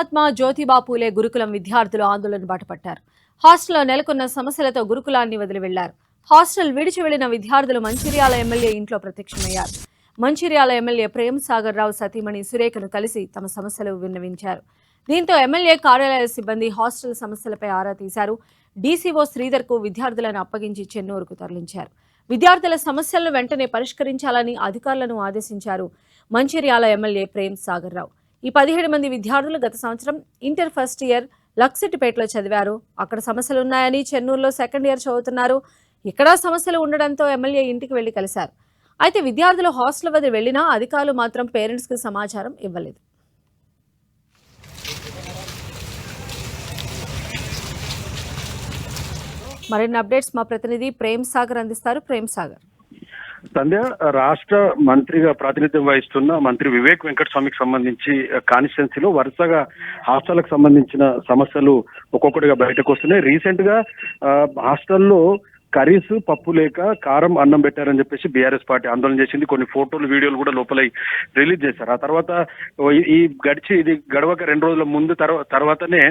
మహాత్మా జ్యోతిబా పూలే గురుకులం విద్యార్థులు ఆందోళన బాటపట్టారు. హాస్టల్లో నెలకొన్న సమస్యలతో గురుకులాన్ని వదిలి వెళ్లారు. హాస్టల్ విడిచి వెళ్లిన విద్యార్థులు మంచిర్యాల ఎమ్మెల్యే ఇంట్లో ప్రత్యక్షమయ్యారు. మంచిర్యాల ఎమ్మెల్యే ప్రేమ్ సాగర్ రావు సతీమణి సురేఖను కలిసి తమ సమస్యలు విన్నవించారు. దీంతో ఎమ్మెల్యే కార్యాలయ సిబ్బంది హాస్టల్ సమస్యలపై ఆరా తీశారు. డీసీఓ శ్రీధర్ కు విద్యార్థులను అప్పగించి చెన్నూరుకు తరలించారు. విద్యార్థుల సమస్యలను వెంటనే పరిష్కరించాలని అధికారులను ఆదేశించారు మంచిర్యాల ఎమ్మెల్యే ప్రేమ్ సాగర్ రావు. ఈ 17 మంది విద్యార్థులు గత సంవత్సరం ఇంటర్ ఫస్ట్ ఇయర్ లక్సిటిపేటలో చదివారు. అక్కడ సమస్యలున్నాయని చెన్నూరులో సెకండ్ ఇయర్ చదువుతున్నారు. ఇక్కడ సమస్యలు ఉండడంతో ఎమ్మెల్యే ఇంటికి వెళ్లి కలిశారు. అయితే విద్యార్థులు హాస్టల్ వదిలి వెళ్లినా అధికారులు మాత్రం పేరెంట్స్ కి సమాచారం ఇవ్వలేదు. మరిన్ని అప్డేట్స్ మా ప్రతినిధి ప్రేమ్ సాగర్ అందిస్తారు. ప్రేమ్ సాగర్. సంధ్య, రాష్ట్ర మంత్రిగా ప్రాతినిధ్యం వహిస్తున్న మంత్రి వివేక్ వెంకటస్వామికి సంబంధించి కాన్స్టిట్యున్సీలో వరుసగా హాస్టల్కి సంబంధించిన సమస్యలు ఒక్కొక్కటిగా బయటకు వస్తున్నాయి. రీసెంట్ గా హాస్టల్లో కర్రీస్ పప్పు లేక కారం అన్నం పెట్టారని చెప్పేసి బీఆర్ఎస్ పార్టీ ఆందోళన చేసింది. కొన్ని ఫోటోలు వీడియోలు కూడా లోపల రిలీజ్ చేశారు. ఆ తర్వాత ఇది గడవక 2 రోజుల ముందు తర్వాతనే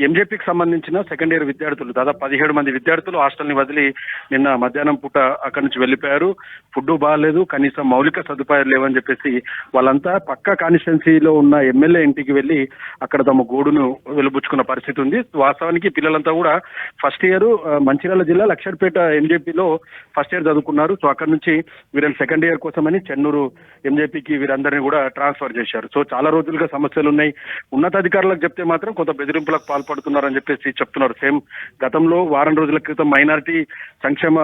ఎంజేపీకి సంబంధించిన సెకండ్ ఇయర్ విద్యార్థులు దాదాపు 17 మంది విద్యార్థులు హాస్టల్ని వదిలి నిన్న మధ్యాహ్నం పూట అక్కడి నుంచి వెళ్ళిపోయారు. ఫుడ్ బాగాలేదు, కనీసం మౌలిక సదుపాయాలు లేవని చెప్పేసి వాళ్ళంతా పక్క కాన్స్టిట్యున్సీలో ఉన్న ఎమ్మెల్యే ఇంటికి వెళ్ళి అక్కడ తమ గోడును వెలుబుచ్చుకున్న పరిస్థితి ఉంది. వాస్తవానికి పిల్లలంతా కూడా ఫస్ట్ ఇయర్ మంచిర్యాల జిల్లా లక్షర్పేట ఎంజేపీలో ఫస్ట్ ఇయర్ చదువుకున్నారు. సో అక్కడ నుంచి వీళ్ళని సెకండ్ ఇయర్ కోసమని చెన్నూరు ఎంజేపీకి వీరందరినీ కూడా ట్రాన్స్ఫర్ చేశారు. సో చాలా రోజులుగా సమస్యలు ఉన్నాయి. ఉన్నతాధికారులకు చెప్తే మాత్రం కొంత బెదిరింపులకు పాల్పడుతున్నారని చెప్పేసి చెప్తున్నారు. సేమ్ గతంలో వారం రోజుల క్రితం మైనారిటీ సంక్షేమ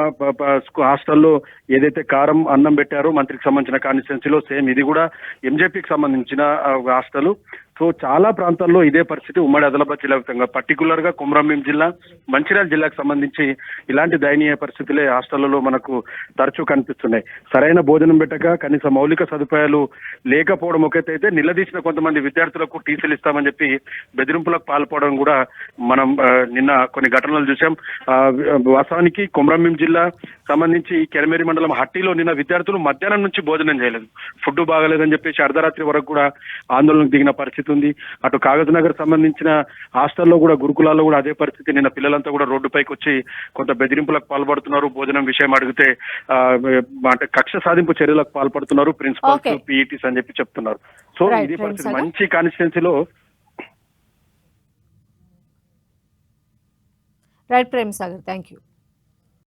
హాస్టల్లో ఏదైతే కారం అన్నం పెట్టారో మంత్రికి సంబంధించిన కాన్స్టిట్యున్సీలో సేమ్ ఇది కూడా ఎంజేపీకి సంబంధించిన హాస్టల్. సో చాలా ప్రాంతాల్లో ఇదే పరిస్థితి. ఉమ్మడి ఆదిలాబాద్ జిల్లా వ్యాప్తంగా పర్టికులర్ గా కొమరంభీం జిల్లా మంచిర్యాల జిల్లాకు సంబంధించి ఇలాంటి దయనీయ పరిస్థితులే హాస్టళ్లలో మనకు తరచూ కనిపిస్తున్నాయి. సరైన భోజనం పెట్టక కనీస మౌలిక సదుపాయాలు లేకపోవడం ఒకటైతే నిలదీసిన కొంతమంది విద్యార్థులకు టీసీలు ఇస్తామని చెప్పి బెదిరింపులకు పాల్పడడం కూడా మనం నిన్న కొన్ని ఘటనలు చూసాం. వాస్తవానికి కొమరంభీం జిల్లా సంబంధించి కెరమేరి మండలం హట్టిలో నిన్న విద్యార్థులు మధ్యాహ్నం నుంచి భోజనం చేయలేదు. ఫుడ్ బాగలేదని చెప్పేసి అర్ధరాత్రి వరకు కూడా ఆందోళనకు దిగిన పరిస్థితి ఉంది. అటు కాగజ్ నగర్ సంబంధించిన హాస్టల్లో కూడా గురుకులాల్లో కూడా అదే పరిస్థితి. నిన్న పిల్లలంతా కూడా రోడ్డుపైకి వచ్చి కొంత బెదిరింపులకు పాల్పడుతున్నారు. భోజనం విషయం అడిగితే అంటే కక్ష సాధింపు చర్యలకు పాల్పడుతున్నారు ప్రిన్సిపల్స్, పీఈటీస్ అని చెప్పి చెప్తున్నారు. సో ఇది పరిస్థితి మంచి కాన్స్టిట్యున్సీలో. Right Prem Sagar, thank you.